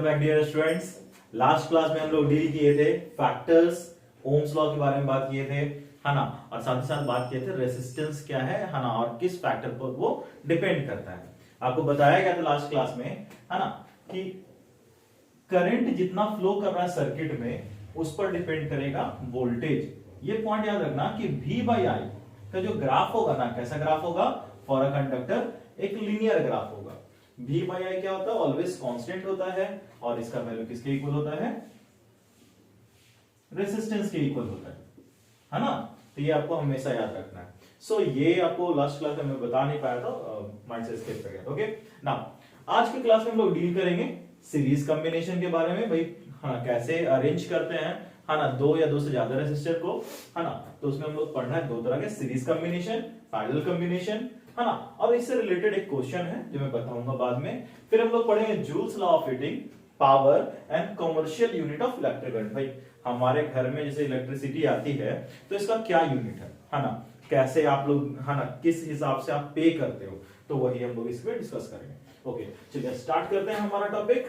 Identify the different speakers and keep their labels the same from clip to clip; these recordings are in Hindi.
Speaker 1: Back dear students, last class में हम लोग डील किए थे फैक्टर्स, ओम्स लॉ के बारे में बात किए थे, है ना। और साथ ही साथ बात किए थे रेसिस्टेंस क्या है ना, और किस फैक्टर पर वो डिपेंड करता है। आपको बताया गया था लास्ट क्लास में, है ना, कि करंट जितना फ्लो कर रहा है सर्किट में उस पर डिपेंड करेगा वोल्टेज। ये पॉइंट याद रखना कि V बाई आई का जो ग्राफ होगा ना, कैसा ग्राफ होगा फॉर अ कंडक्टर, एक लीनियर ग्राफ होगा। V बाई आई क्या होता है, ऑलवेज कांस्टेंट होता है, और इसका वैल्यू किसके इक्वल होता है, रेसिस्टेंस के इक्वल होता है ना। तो ये आपको हमेशा याद रखना है। सो ये आपको लास्ट क्लास में मैं बता नहीं पाया था, माइंड से स्किप कर गया। ओके ना, आज की क्लास में हम लोग डील करेंगे सीरीज कॉम्बिनेशन के बारे में। भाई हाँ, कैसे अरेंज करते हैं, है ना, दो या दो से ज्यादा रेसिस्टर को, है ना। तो उसमें हम लोग पढ़ना है दो तरह के, सीरीज कॉम्बिनेशन, पैरेलल कॉम्बिनेशन, है ना। और इससे रिलेटेड एक क्वेश्चन है जो मैं बताऊंगा बाद में। फिर हम लोग पढ़ेंगे joules law of heating, power and commercial unit of electric current. भाई हमारे घर में जैसे इलेक्ट्रिसिटी आती है तो इसका क्या यूनिट है ना, कैसे आप लोग, है ना, किस हिसाब से आप पे करते हो, तो वही हम लोग इसमें डिस्कस करेंगे। ओके चलिए स्टार्ट करते हैं हमारा टॉपिक।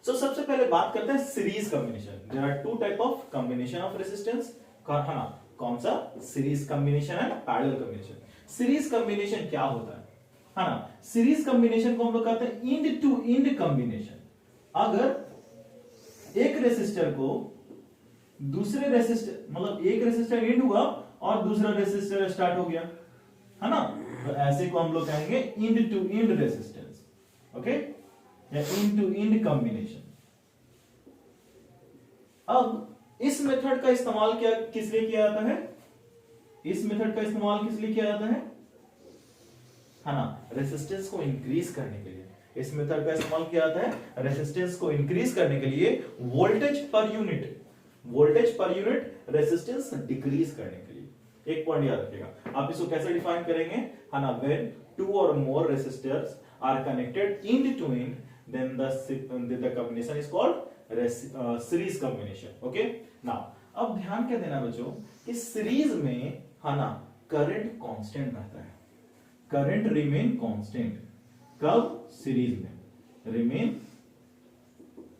Speaker 1: सबसे पहले बात करते हैं series combination. There are two type of combination of resistance, है ना। कौन सा, series combination and parallel combination. Series combination क्या होता है ना, सीरीज कॉम्बिनेशन को हम लोग कहते हैं इंड टू इंड कॉम्बिनेशन। अगर एक रेसिस्टर को दूसरे रेसिस्टर, मतलब एक रेसिस्टर एंड हुआ और दूसरा रेसिस्टर स्टार्ट हो गया, है ना, तो ऐसे को हम लोग कहेंगे end to end resistance. Okay, या इंड टू इंड कॉम्बिनेशन। अब इस मेथड का इस्तेमाल क्या किस लिए किया जाता है, इस मेथड का इस्तेमाल किस लिए किया जाता है ना, रेसिस्टेंस को इंक्रीज करने के लिए। इस मेथड का इस्तेमाल किया जाता है रेसिस्टेंस को इंक्रीज करने के लिए, voltage per unit, voltage per unit resistance decrease करने के लिए। एक पॉइंट याद रखिएगा, आप इसको कैसे डिफाइन करेंगे, है ना, when two or more resistors are connected end to end, then the combination is called series combination. Okay, now अब ध्यान क्या देना बच्चों कि सीरीज में, है ना, करंट कांस्टेंट रहता है, करंट रिमेन कांस्टेंट। कब, सीरीज में रिमेन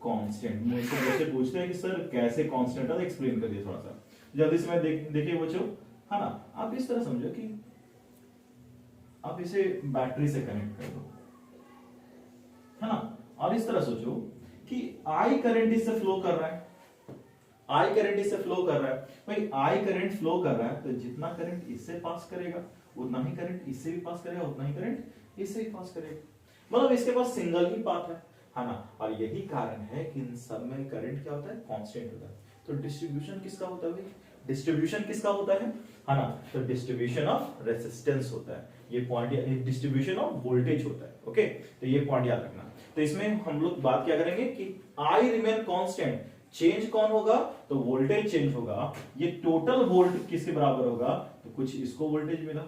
Speaker 1: कांस्टेंट। मुझसे जैसे पूछते हैं कि सर कैसे कांस्टेंट है, एक्सप्लेन करिए थोड़ा सा जल्दी से। मैं देखिए बच्चों, है ना, आप इस तरह समझो कि आप इसे बैटरी से कनेक्ट कर दो, है ना, और इस तरह सोचो कि आई करंट इससे फ्लो कर रहा है, आई करंट इससे फ्लो कर रहा है। भाई आई करंट फ्लो कर रहा है तो जितना करंट इससे पास करेगा उतना ही करंट इससे भी पास करेगा, उतना ही करंट इससे भी पास करेगा। मतलब इसके पास सिंगल ही पाथ है ना। और यही कारण है कि इन सब में करंट क्या होता है, कांस्टेंट होता है। तो डिस्ट्रीब्यूशन किसका होता है भाई, डिस्ट्रीब्यूशन किसका होता है ना, तो डिस्ट्रीब्यूशन ऑफ रेसिस्टेंस होता है। ये पॉइंट, डिस्ट्रीब्यूशन ऑफ वोल्टेज होता है। ओके, तो ये पॉइंट याद रखना। तो इसमें हम लोग बात क्या करेंगे कि आई रिमेन कांस्टेंट, चेंज कौन होगा, तो वोल्टेज चेंज होगा। ये टोटल वोल्ट किसके बराबर होगा, तो कुछ इसको वोल्टेज मिला,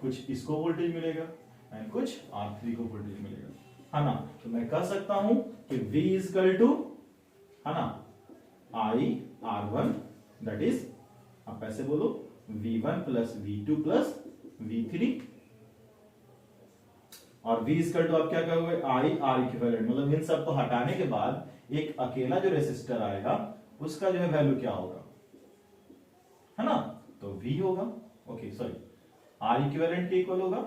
Speaker 1: कुछ इसको वोल्टेज मिलेगा, एंड कुछ R3 को वोल्टेज मिलेगा, है ना। तो मैं कह सकता हूं कि V इक्वल टू, है ना, I R1, दैट इज, आप ऐसे बोलो V1 plus V2 plus V3, और V इक्वल टू आप क्या कहोगे, I R इक्विवेलेंट। मतलब इन सब को हटाने के बाद एक अकेला जो रेसिस्टर आएगा उसका जो है वैल्यू क्या होगा, है ना, तो V होगा। ओके सॉरी, R इक्विवेलेंट के इक्वल होगा,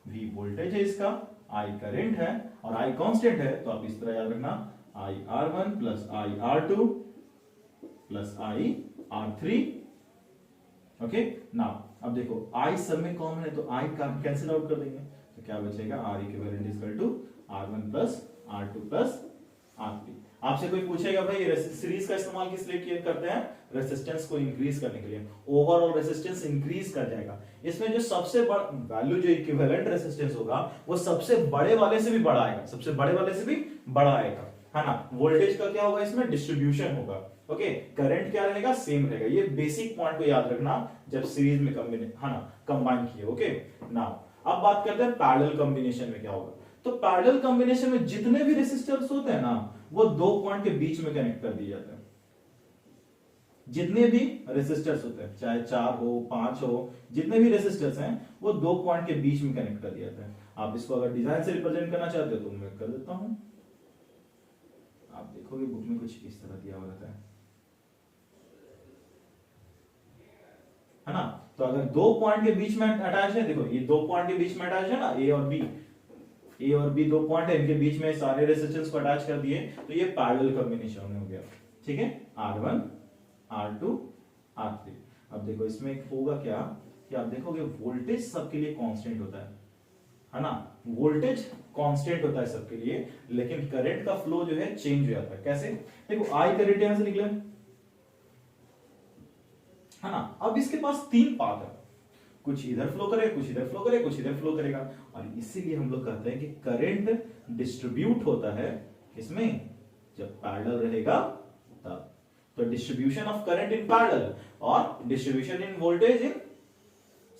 Speaker 1: V वोल्टेज है इसका, I करंट है और I कांस्टेंट है। तो आप इस तरह याद रखना, I R1 plus I R2 plus I R3। Okay now अब देखो I सब में कॉमन है तो I कैंसिल आउट कर देंगे, तो क्या बचेगा, R equivalent equal to R1 plus R2 plus R3। आपसे कोई पूछेगा भाई सीरीज का इस्तेमाल किस लिए करते हैं, रेसिस्टेंस को इंक्रीज करने के लिए। ओवरऑल रेसिस्टेंस इंक्रीज कर जाएगा। इसमें जो सबसे बड़ा वैल्यू, जो इक्विवेलेंट रेसिस्टेंस होगा, वो सबसे बड़े वाले से भी बड़ा आएगा, सबसे बड़े वाले से भी बड़ा आएगा, है ना। वोल्टेज का क्या होगा, इसमें डिस्ट्रीब्यूशन होगा। ओके, करंट क्या रहेगा, सेम रहेगा। ये बेसिक पॉइंट को याद रखना जब सीरीज में कंबाइन किए। ओके नाउ अब बात करते हैं पैरेलल कॉम्बिनेशन में क्या होगा। तो पैरेलल कॉम्बिनेशन में जितने भी रेसिस्टर्स होते हैं ना, वो दो पॉइंट के बीच में कनेक्ट कर दिए जाते हैं। जितने भी रेसिस्टर्स होते हैं, चाहे 4 हो 5 हो, जितने भी रेसिस्टर्स हैं वो दो पॉइंट के बीच में कनेक्ट कर दिया जाता है। आप इसको अगर डिजाइन से रिप्रेजेंट करना चाहते हो तो मैं कर देता हूं। आप देखोगे बुक में कुछ इस तरह दिया हुआ रहता है ना। तो अगर दो पॉइंट के बीच में अटैच है, देखो ये दो पॉइंट के बीच में अटैच है ना, ए और बी, ए और बी दो पॉइंट है, इनके बीच में सारे रेजिस्टेंस को अटैच कर दिए, तो ये पैरेलल कॉम्बिनेशन हो गया। ठीक है, R1 R2 R3। अब देखो इसमें होगा क्या कि आप देखोगे वोल्टेज सबके लिए कांस्टेंट होता है ना, वोल्टेज कांस्टेंट होता है सबके लिए, लेकिन करंट का फ्लो जो है चेंज हो जाता है। कैसे? देखो आई करंट यहां से निकला है ना, अब इसके पास तीन पाथ है, कुछ इधर फ्लो करे, कुछ इधर फ्लो करे, कुछ इधर फ्लो करेगा, और इसीलिए हम लोग कहते हैं कि करंट डिस्ट्रीब्यूट होता है किसमें, जब पैरेलल रहेगा तब। तो distribution of current in parallel और distribution in voltage in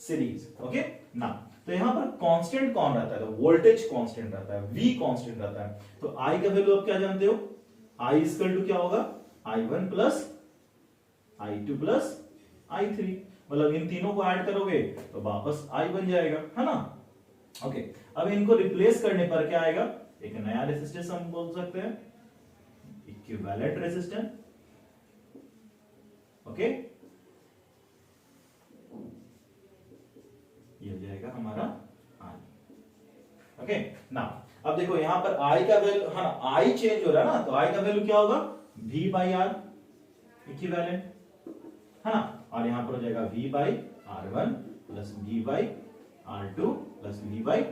Speaker 1: series. Okay ना, तो यहां पर कांस्टेंट कौन रहता है, तो वोल्टेज कांस्टेंट रहता है, V कांस्टेंट रहता है। तो I का वैल्यू आप क्या जानते हो, I इक्वल टू क्या होगा, I1 plus I2 plus I3, मतलब इन तीनों को ऐड करोगे तो वापस I बन जाएगा, है ना। ओके, अब इनको रिप्लेस करने पर क्या आएगा, एक नया रेजिस्टेंस हम बोल सकते हैं, इक्विवेलेंट रेजिस्टेंस। ओके, ये हो जाएगा हमारा I। ओके ना, अब देखो यहां पर I का वैल्यू, है ना, I चेंज हो रहा है ना, तो I का वैल्यू क्या होगा, V बाई R इक्विवेलेंट, है ना, और यहां पर हो जाएगा V by R1 plus V by R2 plus V by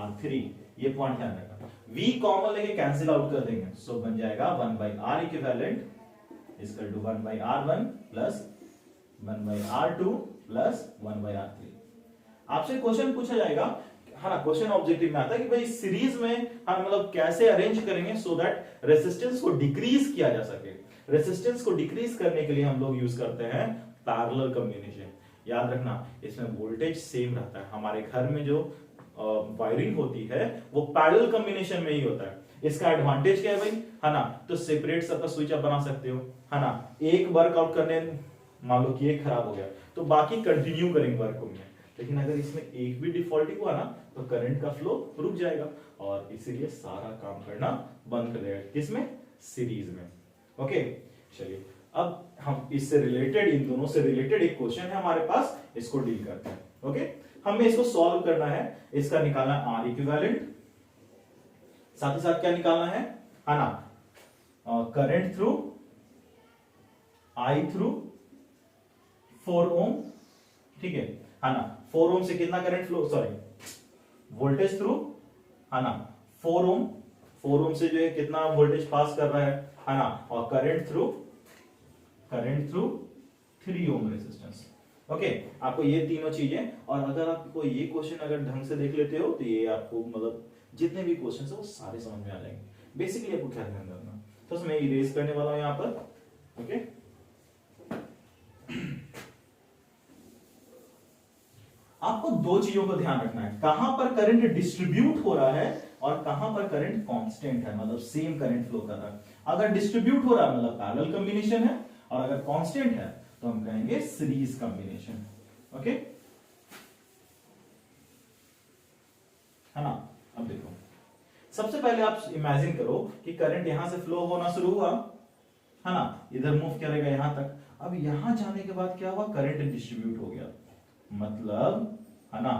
Speaker 1: R3। ये पॉइंट ध्यान रखना, V कॉमन लेके कैंसिल आउट कर देंगे, सो बन जाएगा 1 by R equivalent equal to 1 by R1 plus 1 by R2 plus 1 by R3। आपसे क्वेश्चन पूछा जाएगा, है ना, क्वेश्चन ऑब्जेक्टिव में आता है कि भाई सीरीज में हम मतलब कैसे अरेंज करेंगे सो दैट रेजिस्टेंस को डिक्रीज किया जा सके। रेजिस्टेंस को डिक्रीज करने के लिए हम लोग यूज करते हैं पैरेलल कॉम्बिनेशन। याद रखना, इसमें वोल्टेज सेम रहता है, हमारे घर में जो वायरिंग होती है वो पैरेलल कॉम्बिनेशन में ही होता है। इसका एडवांटेज क्या है भाई, है ना, तो सेपरेट सबका स्विच आप बना सकते हो, है ना, एक वर्कआउट करने मान लो कि एक खराब हो गया तो बाकी कंटिन्यू करेंगे वर्क में, लेकिन अगर इसमें एक भी डिफॉल्ट हुआ ना तो करंट का फ्लो रुक जाएगा और इसीलिए सारा काम करना बंद कर देगा, किसमें, सीरीज में। ओके, चलिए अब हम इससे रिलेटेड, इन दोनों से रिलेटेड एक क्वेश्चन है हमारे पास, इसको डील करते हैं। ओके, हमें इसको सॉल्व करना है, इसका निकालना है R इक्विवेलेंट, साथ ही साथ क्या निकालना है ना, करंट थ्रू I थ्रू 4 ओम, ठीक है ना, 4 ओम से कितना current flow, sorry voltage through, है ना, 4 ओम, 4 ओम से जो है कितना वोल्टेज पास कर रहा है ना, और current through 3 ohm resistance. Okay, आपको ये तीनों चीजें, और अगर आपको ये क्वेश्चन अगर ढंग से देख लेते हो तो ये आपको मतलब जितने भी क्वेश्चन है वो सारे समझ में आ जाएंगे। बेसिकली आपको क्या ध्यान रखना, तो मैं इरेज करने वाला हूं यहां पर। ओके, आपको दो चीजों को ध्यान रखना है, कहां पर करंट डिस्ट्रीब्यूट हो रहा है और कहां पर करंट कांस्टेंट है, मतलब सेम करंट फ्लो कर रहा है। अगर डिस्ट्रीब्यूट हो रहा है मतलब पैरेलल कॉम्बिनेशन है, और अगर कांस्टेंट है तो हम कहेंगे सीरीज कॉम्बिनेशन। ओके, है ना। अब देखो, सबसे पहले आप इमेजिन करो कि करंट यहां से फ्लो होना शुरू हुआ, है ना, इधर मूव करेगा यहां तक, अब यहां जाने के बाद क्या हुआ, करंट डिस्ट्रीब्यूट हो गया, मतलब, है ना,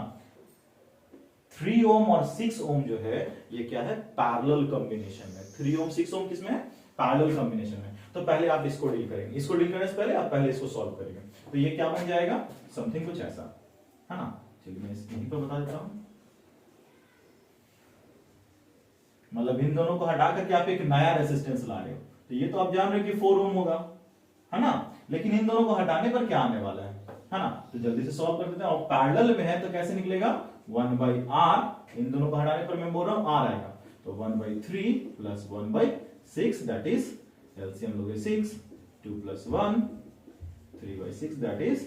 Speaker 1: 3 ओम और 6 ओम जो है ये क्या है, पैरेलल कॉम्बिनेशन में। 3 ओम 6 ओम किसमें है, पैरेलल कॉम्बिनेशन में। तो पहले आप इसको डील करेंगे, इसको डील करने से पहले आप पहले इसको सॉल्व करेंगे, तो ये क्या बन जाएगा, समथिंग कुछ ऐसा, है ना। चलिए मैं यहीं पर बता देता हूं, मतलब इन दोनों को हटा करके आप एक नया रेजिस्टेंस ला रहे हो, तो ये तो आप जान रहे हो कि 4 ओम होगा, है ना, लेकिन इन दोनों को हटाने पर क्या आने वाला है ना, तो जल्दी से सॉल्व कर देते हैं। और पैरेलल में है तो कैसे निकलेगा, 1 बाई R, इन दोनों को हटाने पर मैं बोल रहा हूं R आएगा, तो 1 by 3 plus 1 by 6, that is LCM लोगे 6, 2 plus 1, 3 by 6, that is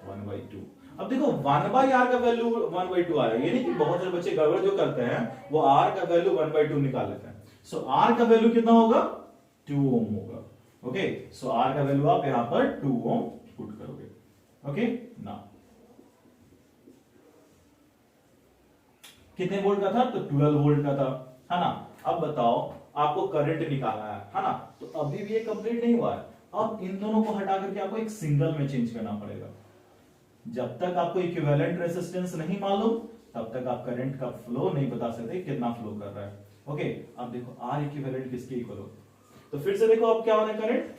Speaker 1: 1 by 2। अब देखो 1 बाई R का वैल्यू 1 बाई 2 आ रहा है, यानी कि बहुत सारे बच्चे गड़बड़ जो करते हैं वो R का वैल्यू 1 बाई 2 निकाल लेते हैं। सो R का वैल्यू कितना होगा, 2 ओम होगा। ओके, सो R का वैल्यू आप यहां पर 2 ओम पुट करोगे। ओके ना, कितने वोल्ट का था? तो 12 वोल्ट का था, है ना। अब बताओ आपको करंट निकालना है ना। तो अभी भी ये कंप्लीट नहीं हुआ है। अब इन दोनों को हटा करके आपको एक सिंगल में चेंज करना पड़ेगा। जब तक आपको इक्विवेलेंट रेजिस्टेंस नहीं मालूम तब तक आप करंट का फ्लो नहीं बता सकते कितना फ्लो कर रहा है। ओके, अब देखो आर इक्विवेलेंट किसके इक्वल होता है? तो फिर से देखो अब क्या होना है, करंट,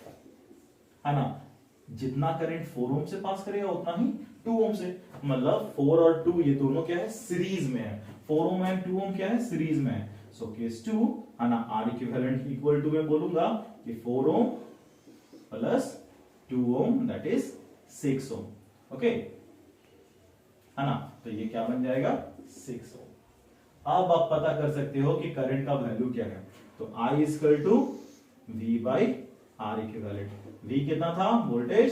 Speaker 1: है ना। जितना करंट 4 ओम से पास करेगा उतना ही 2 ओम से, मतलब 4 और 2 ये दोनों क्या है? सीरीज में है। 4 ओम एंड 2 ओम क्या है? सीरीज में है। सो केस 2, है ना, आर इक्विवेलेंट इक्वल टू मैं बोलूंगा कि 4 ohm plus 2 ohm that is 6 ohm. Okay, है ना। तो ये क्या बन जाएगा? 6 ओम। अब आप पता कर सकते हो कि करंट का वैल्यू क्या है। तो I equal to V by R equivalent. V कितना था? वोल्टेज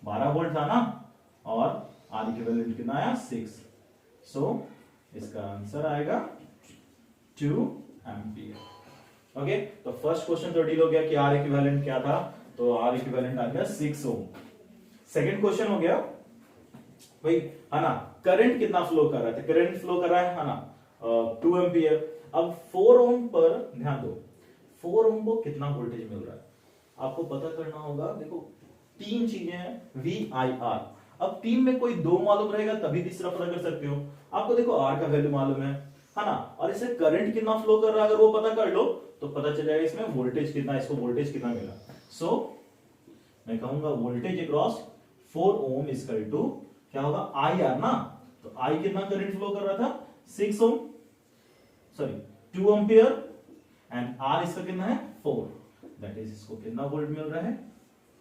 Speaker 1: 12 वोल्ट था ना, और R इक्विवेलेंट कितना आया? 6। सो इसका आंसर आएगा 2 एम्पियर। ओके, तो फर्स्ट क्वेश्चन तो डील हो गया कि R इक्विवेलेंट क्या था, तो R इक्विवेलेंट आ गया 6 ओम। सेकंड क्वेश्चन हो गया भाई, है ना, करंट कितना फ्लो कर रहा है? करंट फ्लो कर रहा है ना 2 एम्पियर। अब 4 ओम पर ध्यान दो, 4 ओम को कितना वोल्टेज मिल रहा है आपको पता करना होगा। देखो तीन चीजें हैं, V I R। अब तीन में कोई दो मालूम रहेगा तभी तीसरा पता कर सकते हो। आपको देखो R का वैल्यू मालूम है ना, और इसे करंट कितना फ्लो कर रहा है अगर वो पता कर लो तो पता चल जाएगा इसमें वोल्टेज कितना, इसको वोल्टेज कितना मिला। सो मैं कहूंगा voltage across 4 ohm equal to क्या होगा? IR ना। तो I कितना करंट फ्लो कर रहा था? 6 ओम, सॉरी 2 एम्पियर, एंड R इसका कितना है? 4। दैट इज इसको कितना वोल्ट मिल रहा है?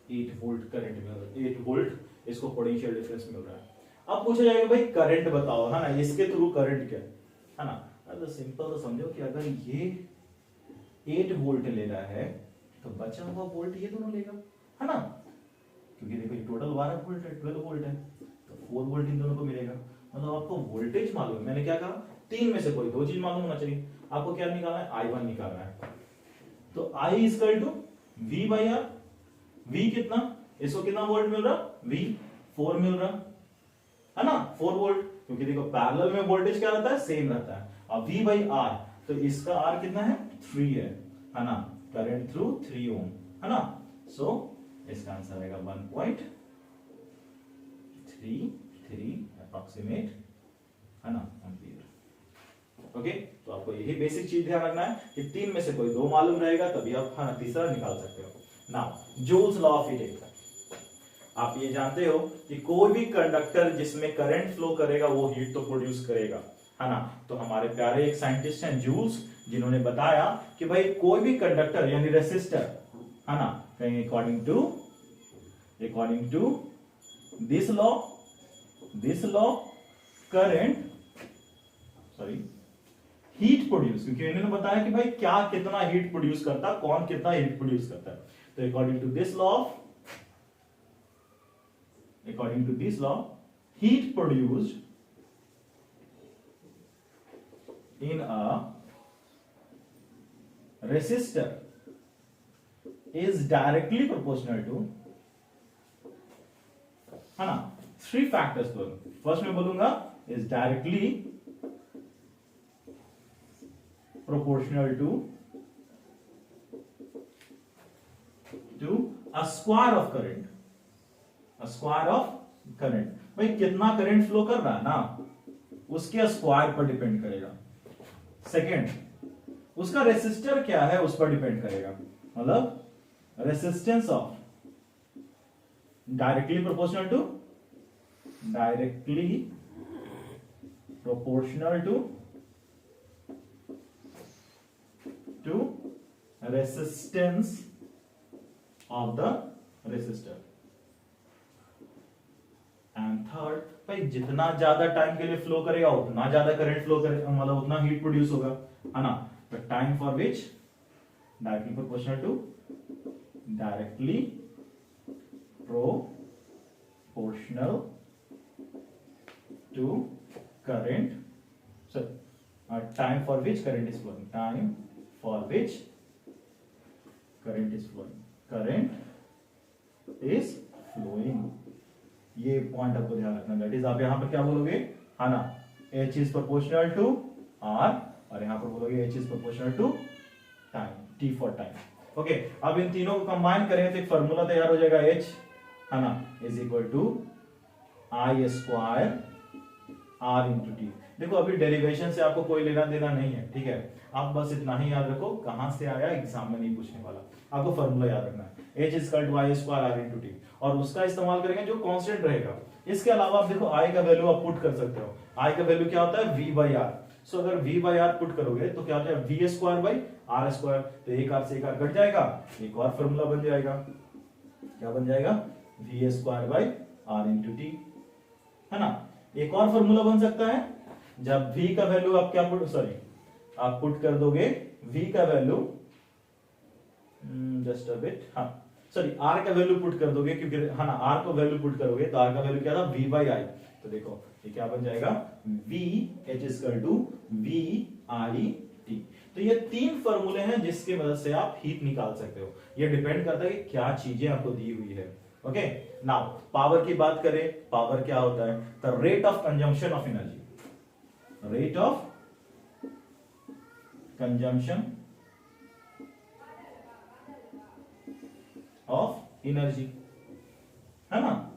Speaker 1: 8 वोल्ट करंट मिल रहा है। 8 वोल्ट इसको पोटेंशियल डिफरेंस मिल रहा है। अब पूछा जाएगा भाई करंट बताओ, है ना, इसके थ्रू करंट क्या है ना। तो सिंपल तो समझो कि अगर ये 8 वोल्ट ले रहा है तो बचा हुआ वोल्ट ये दोनों लेगा, है ना, क्योंकि देखो ये टोटल 12 वोल्ट है, 12 वोल्ट है, तो 4 वोल्ट इन दोनों को मिलेगा। मतलब आपको वोल्टेज मालूम है, मैंने क्या कहा, तीन में से कोई दो चीज मालूम होना चाहिए। आपको क्या निकालना है? I1 निकालना है। तो I equal to V by R. V कितना, इसको कितना वोल्ट मिल रहा? V 4 मिल रहा, है ना, 4 वोल्ट, क्योंकि देखो पैरेलल में वोल्टेज क्या रहता है? सेम रहता है। अब V बाई आर, तो इसका R कितना है? 3 है ना, करंट थ्रू 3 ओम, है ना। सो इसका आंसर आएगा 1.33 अप्रोक्सीमेट, है ना, एम्पियर। ओके, तो आपको यही बेसिक चीज ध्यान रखना है कि तीन में से कोई दो मालूम रहेगा तभी आप तीसरा निकाल सकते हो। Now joules law of heating, आप ये जानते हो कि कोई भी कंडक्टर जिसमें करंट फ्लो करेगा वो हीट तो प्रोड्यूस करेगा, है ना। तो हमारे प्यारे एक साइंटिस्ट हैं जूल्स, जिन्होंने बताया कि भाई कोई भी कंडक्टर यानी रेसिस्टर, है ना, कहेंगे according to this law current, sorry, heat produce, क्योंकि इन्होंने बताया कि भाई क्या कितना हीट प्रोड्यूस करता है, कौन कितना हीट प्रोड्यूस करता है। तो according to this law heat produced in a resistor is directly proportional to, है ना, 3 फैक्टर्स बोलूंगा। फर्स्ट में बोलूंगा is directly proportional to a square of current। भाई कितना करंट फ्लो कर रहा है ना उसके स्क्वायर पर डिपेंड करेगा। सेकेंड, उसका रेसिस्टर क्या है उस पर डिपेंड करेगा, मतलब resistance of directly proportional to resistance of the resistor. And third, भाई जितना ज्यादा टाइम के लिए फ्लो करेगा उतना ज्यादा करंट फ्लो करेगा, मतलब उतना हीट प्रोड्यूस होगा, है ना। The time for which directly proportional to current, time for which current is flowing, current is flowing. ये पॉइंट आपको ध्यान रखना। दैट इज आप यहां पर क्या बोलोगे, है ना, H is proportional to r, और यहां पर बोलोगे h is proportional to time, t for time. Okay, अब इन तीनों को कंबाइन करेंगे तो एक फॉर्मूला तैयार हो जाएगा, h है ना is equal to I square r into T. देखो अभी डेरिवेशन से आपको कोई लेना देना नहीं है, ठीक है, आप बस इतना ही याद रखो, कहां से आया एग्जाम में नहीं पूछने वाला, आपको फॉर्मूला याद रखना है, h is equal to I square r into T, और उसका इस्तेमाल करेंगे जो कांस्टेंट रहेगा। इसके अलावा आप देखो I का वैल्यू आप पुट कर सकते हो, I का वैल्यू क्या होता है v बाई आर। सो अगर v बाई आर पुट करोगे तो क्या होता है v square by R square, तो एक आर से एक आर कट जाएगा, एक और फॉर्मूला बन जाएगा, क्या बन जाएगा v square by R into T, है ना। एक और फॉर्मूला बन सकता है, जब v का वैल्यू आप क्या पुट आप पुट कर दोगे v का वैल्यू जस्ट अ बिट, हाँ सॉरी r का वैल्यू पुट कर दोगे, क्योंकि है ना r को वैल्यू पुट करोगे तो r का वैल्यू क्या था v बाई आई, तो देखो ये क्या बन जाएगा v h is equal to v i t। तो ये तीन फॉर्मूले हैं जिसकी मदद से आप हीट निकाल सकते हो, ये डिपेंड करता है कि क्या चीजें आपको दी हुई है। ओके, नाउ पावर की बात करें, पावर क्या होता है, the rate of consumption of energy, rate of consumption of energy, है ना,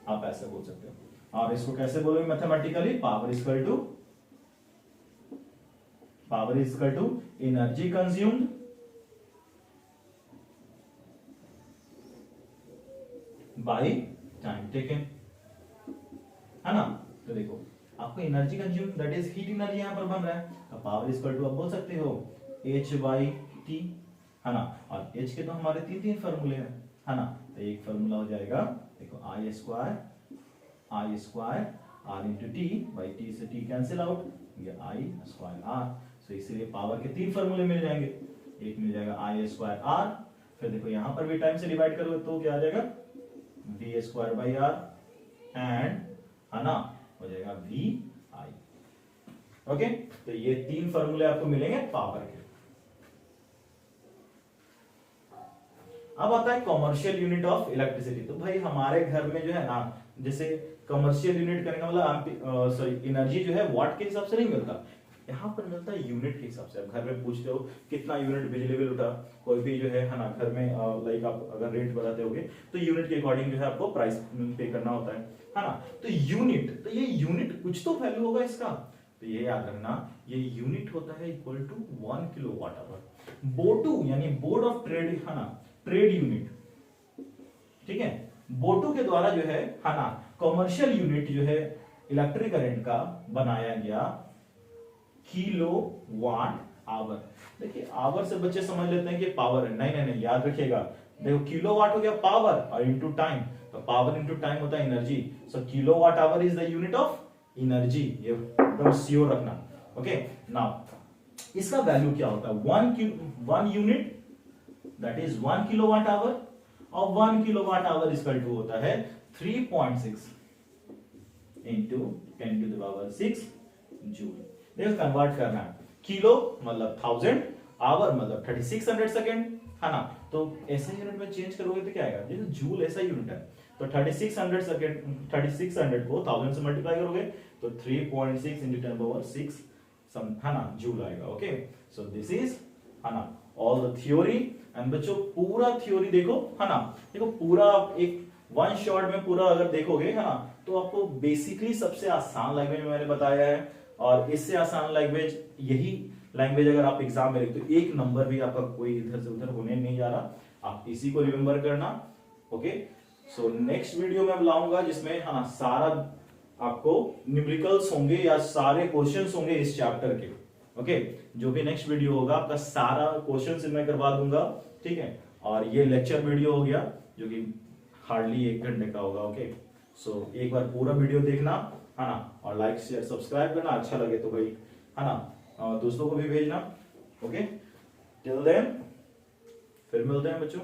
Speaker 1: आप ऐसे बोल सकते हो। और इसको कैसे बोलोगे mathematically, power is equal to energy consumed by time taken, है ना। तो देखो आपको energy consume that is heat energy यहां पर बन रहा है, तो पावर इज इक्वल टू आप बोल सकते हो h बाई टी, है ना, और h के तो हमारे तीन तीन फॉर्मूले हैं, है ना, तो एक फॉर्मूला हो जाएगा देखो I square r into T, by T से t कैंसिल आउट, ये I स्क्वायर r, सो इसलिए पावर के तीन फॉर्मूले मिल जाएंगे, एक मिल जाएगा I स्क्वायर r, फिर देखो यहां पर भी टाइम से डिवाइड करोगे तो क्या आ जाएगा v square by r, and है ना हो जाएगा v i। ओके, तो ये तीन फॉर्मूले आपको मिलेंगे पावर के। अब आता है कॉमर्शियल यूनिट ऑफ इलेक्ट्रिसिटी। तो भाई हमारे घर में जो है ना, जैसे कमर्शियल यूनिट करने का मतलब सॉरी एनर्जी जो है वाट के हिसाब से नहीं मिलता, यहाँ पर मिलता है यूनिट के हिसाब से। आप घर में पूछते हो कितना यूनिट बिजली बिल उठा, कोई भी जो है ना घर में लाइक आप अगर रेंट बताते होगे तो यूनिट के अकॉर्डिंग जो है आपको प्राइस पे करना होता है ना। तो यूनिट, तो ये यूनिट कुछ तो वैल्यू होगा इसका, तो ये याद रखना, ये यूनिट होता है इक्वल टू 1 किलोवाट आवर। बोटू यानी बोर्ड ऑफ ट्रेड, है ना, ट्रेड यूनिट, ठीक है, बोटू के द्वारा जो है ना कमर्शियल यूनिट जो है इलेक्ट्रिक करंट का बनाया गया किलोवाट आवर। देखिए आवर से बच्चे समझ लेते हैं कि पावर है, नहीं नहीं नहीं, याद रखिएगा, देखो किलोवाट हो गया पावर और इनटू टाइम, तो पावर इनटू टाइम होता है energy, so kilowatt hour is the unit of energy, ये एकदम श्योर रखना। ओके, नाउ इसका वैल्यू क्या होता है, 1 unit that is 1 kilowatt hour, और 1 किलोवाट आवर इक्वल टू होता है 3.6 into 10 to the power 6 joule. देखो कन्वर्ट करना है, किलो मतलब 1000, आवर मतलब 3600 सेकेंड, है ना, तो ऐसा यूनिट में चेंज करोगे तो क्या आएगा, देखो जूल ऐसा यूनिट है, तो 3600 सेकेंड, 3600 को 1000 से मल्टीप्लाई करोगे तो 3.6 इंटू 10 पावर 6 है ना जूल आएगा। ओके, सो दिस इज, है ना, ऑल द थ्योरी। एंड बच्चों पूरा थ्योरी देखो, है ना, देखो पूरा एक वन शॉट में पूरा अगर देखोगे, है ना, तो आपको बेसिकली सबसे आसान लैंग्वेज में मैंने बताया है, और इससे आसान लैंग्वेज यही लैंग्वेज अगर आप एग्जाम में लिखते हो, एक नंबर भी आपका कोई इधर से उधर होने नहीं जा रहा, आप इसी को रिमेंबर करना। ओके, सो नेक्स्ट वीडियो में लाऊंगा जिसमें, है ना, सारा आपको न्यूमेरिकल्स होंगे या सारे क्वेश्चंस होंगे इस चैप्टर के। ओके, जो भी नेक्स्ट वीडियो होगा आपका सारा क्वेश्चन मैं करवा दूंगा, ठीक है, और ये लेक्चर वीडियो हो गया जो कि हार्डली 1 घंटे का होगा। ओके, सो एक बार पूरा वीडियो देखना, है ना, और लाइक शेयर सब्सक्राइब करना, अच्छा लगे तो भाई, है ना, दोस्तों को भी भेजना। ओके, टिल देन फिर मिलते हैं बच्चों।